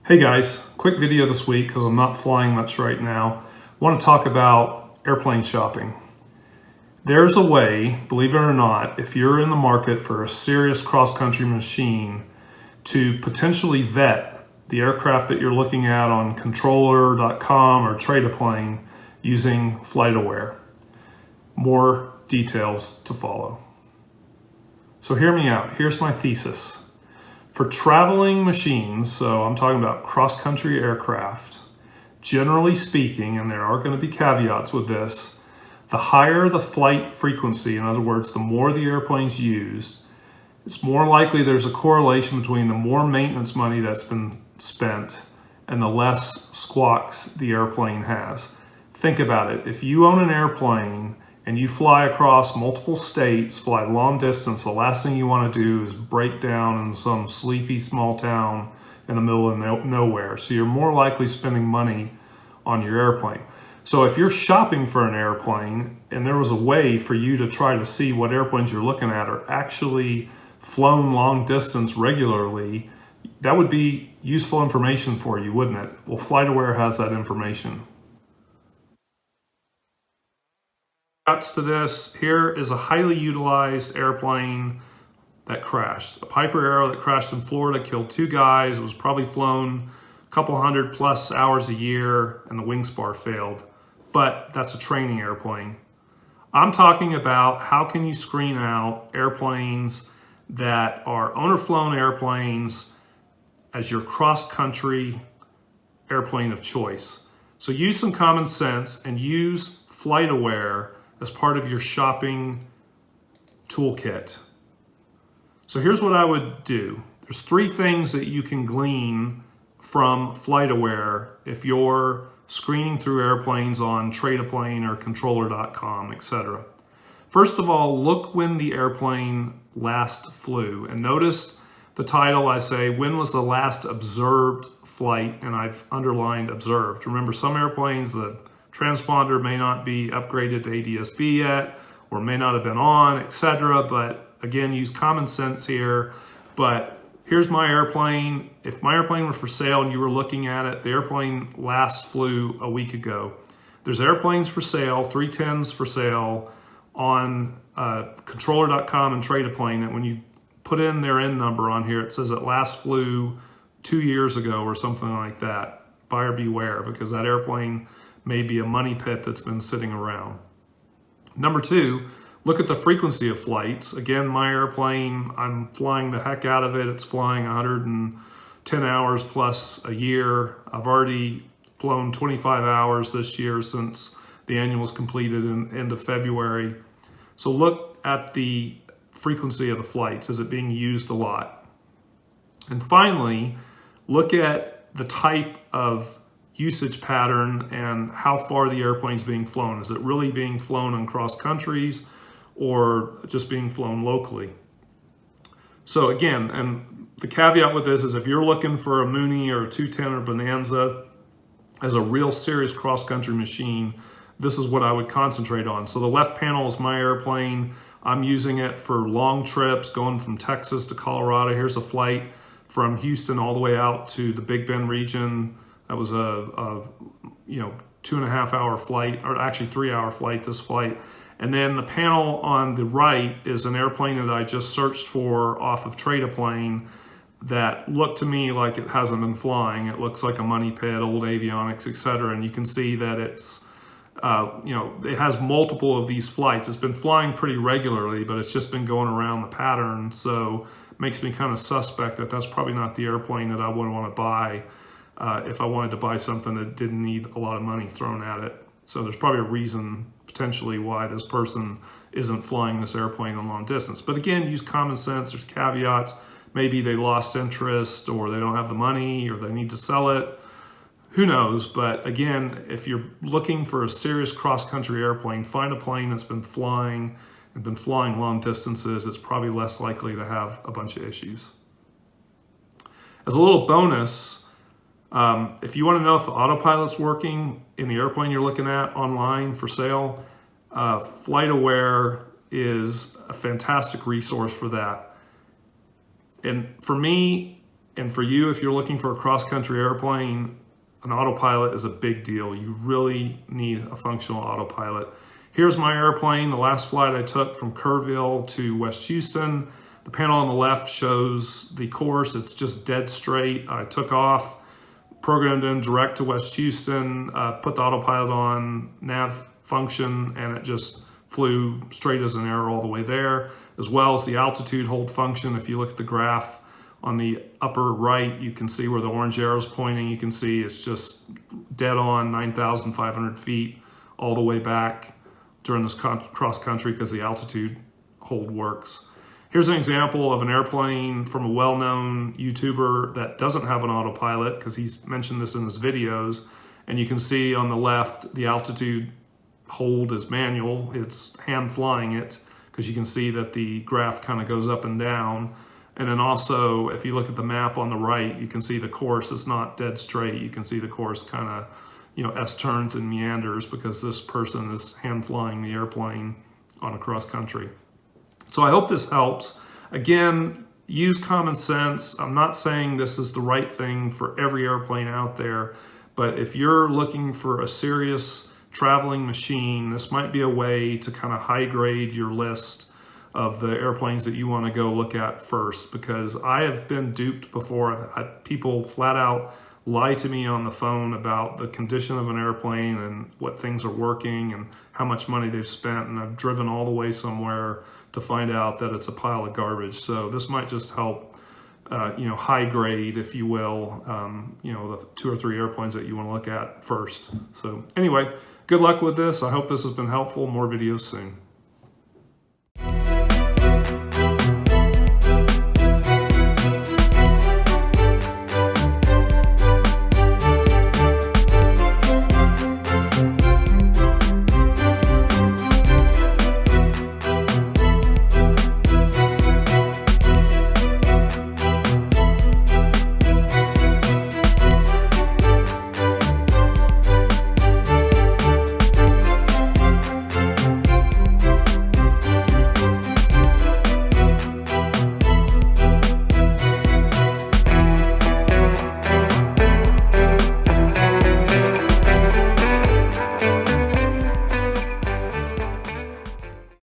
Hey guys, quick video this week because I'm not flying much right now. I want to talk about airplane shopping. There's a way, believe it or not, if you're in the market for a serious cross-country machine, to potentially vet the aircraft that you're looking at on controller.com or Trade a Plane using FlightAware. More details to follow. So hear me out. Here's my thesis. For traveling machines, so I'm talking about cross-country aircraft, generally speaking, and there are going to be caveats with this, the higher the flight frequency, in other words, the more the airplane's used, it's more likely there's a correlation between the more maintenance money that's been spent and the less squawks the airplane has. Think about it. If you own an airplane and you fly across multiple states, fly long distance, the last thing you want to do is break down in some sleepy small town in the middle of nowhere. So you're more likely spending money on your airplane. So if you're shopping for an airplane and there was a way for you to try to see what airplanes you're looking at are actually flown long distance regularly, that would be useful information for you, wouldn't it? Well, FlightAware has that information. To this, here is a highly utilized airplane that crashed. A Piper Arrow that crashed in Florida, killed 2 guys. It was probably flown a couple 100+ hours a year and the wing spar failed. But that's a training airplane. I'm talking about how can you screen out airplanes that are owner-flown airplanes as your cross-country airplane of choice. So use some common sense and use FlightAware as part of your shopping toolkit. So here's what I would do. There's 3 things that you can glean from FlightAware if you're screening through airplanes on Trade a Plane or controller.com, etc. First of all, look when the airplane last flew. And notice the title, I say, when was the last observed flight? And I've underlined observed. Remember, some airplanes, the transponder may not be upgraded to ADS-B yet, or may not have been on, etc. But again, use common sense here. But here's my airplane. If my airplane was for sale and you were looking at it, the airplane last flew a week ago. There's airplanes for sale, 310s for sale on controller.com and Trade a Plane. And when you put in their N number on here, it says it last flew 2 years ago or something like that. Buyer beware, because that airplane may be a money pit that's been sitting around. Number 2, look at the frequency of flights. Again, my airplane, I'm flying the heck out of it. It's flying 110 hours plus a year. I've already flown 25 hours this year since the annual was completed in end of February. So look at the frequency of the flights. Is it being used a lot? And finally, look at the type of usage pattern and how far the airplane's being flown. Is it really being flown on cross countries or just being flown locally? So again, and the caveat with this is if you're looking for a Mooney or a 210 or Bonanza as a real serious cross-country machine, this is what I would concentrate on. So the left panel is my airplane. I'm using it for long trips going from Texas to Colorado. Here's a flight from Houston all the way out to the Big Bend region. That was a 2.5 hour flight, or actually 3-hour flight, this flight. And then the panel on the right is an airplane that I just searched for off of Trade a Plane that looked to me like it hasn't been flying. It looks like a money pit, old avionics, etc. And you can see that it's, it has multiple of these flights. It's been flying pretty regularly, but it's just been going around the pattern. So it makes me kind of suspect that that's probably not the airplane that I would want to buy if I wanted to buy something that didn't need a lot of money thrown at it. So there's probably a reason potentially why this person isn't flying this airplane on long distance. But again, use common sense. There's caveats. Maybe they lost interest, or they don't have the money, or they need to sell it. Who knows? But again, if you're looking for a serious cross-country airplane, find a plane that's been flying and been flying long distances. It's probably less likely to have a bunch of issues. As a little bonus, if you want to know if the autopilot's working in the airplane you're looking at online for sale, FlightAware is a fantastic resource for that. And for me, And for you, if you're looking for a cross-country airplane, an autopilot is a big deal. You really need a functional autopilot. Here's my airplane, the last flight I took from Kerrville to West Houston. The panel on the left shows the course. It's just dead straight. I took off, programmed in direct to West Houston, put the autopilot on nav function, and it just flew straight as an arrow all the way there, as well as the altitude hold function. If you look at the graph on the upper right, you can see where the orange arrow is pointing. You can see it's just dead on 9,500 feet all the way back during this cross country because the altitude hold works. Here's an example of an airplane from a well-known YouTuber that doesn't have an autopilot, because he's mentioned this in his videos. And you can see on the left, the altitude hold is manual. It's hand flying it, because you can see that the graph kind of goes up and down. And then also, if you look at the map on the right, you can see the course is not dead straight. You can see the course kind of, S-turns and meanders, because this person is hand flying the airplane on a cross country. So I hope this helps. Again, use common sense. I'm not saying this is the right thing for every airplane out there, but if you're looking for a serious traveling machine, this might be a way to kind of high grade your list of the airplanes that you want to go look at first, because I have been duped before. I've had people flat out lie to me on the phone about the condition of an airplane and what things are working and how much money they've spent, and I've driven all the way somewhere to find out that it's a pile of garbage. So this might just help, high grade, if you will, the 2 or 3 airplanes that you want to look at first. So anyway, good luck with this. I hope this has been helpful. More videos soon.